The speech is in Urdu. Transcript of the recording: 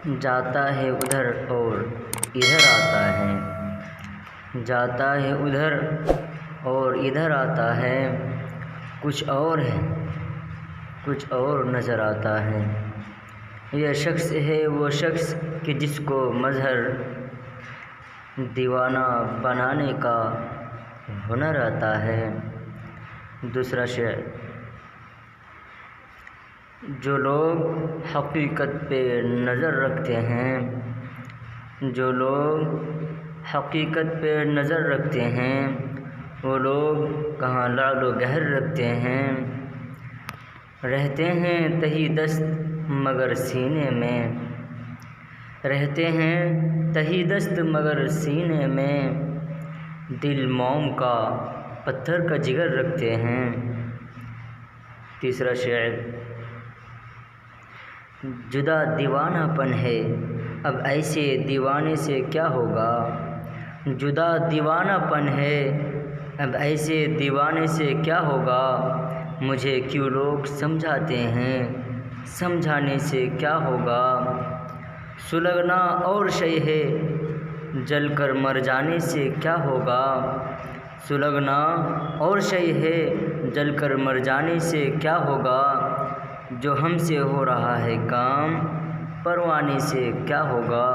جاتا ہے ادھر اور ادھر آتا ہے، جاتا ہے ادھر اور ادھر آتا ہے، کچھ اور ہے کچھ اور نظر آتا ہے۔ یہ شخص ہے وہ شخص کہ جس کو مظہر دیوانہ بنانے کا ہنر آتا ہے۔ دوسرا شعر: جو لوگ حقیقت پہ نظر رکھتے ہیں، جو لوگ حقیقت پہ نظر رکھتے ہیں، وہ لوگ کہاں لعل و گہر رکھتے ہیں۔ رہتے ہیں تہی دست مگر سینے میں، رہتے ہیں تہی دست مگر سینے میں، دل موم کا پتھر کا جگر رکھتے ہیں۔ تیسرا شعر: جدا دیوانہ پن ہے اب ایسے دیوانے سے کیا ہوگا، جدا دیوانہ پن ہے اب ایسے دیوانے سے کیا ہوگا، مجھے کیوں لوگ سمجھاتے ہیں سمجھانے سے کیا ہوگا، سلگنا اور شے ہے جل کر مر جانے سے کیا ہوگا، سلگنا اور شے ہے جل کر مر جانے سے کیا ہوگا، جو ہم سے ہو رہا ہے کام پروانے سے کیا ہوگا۔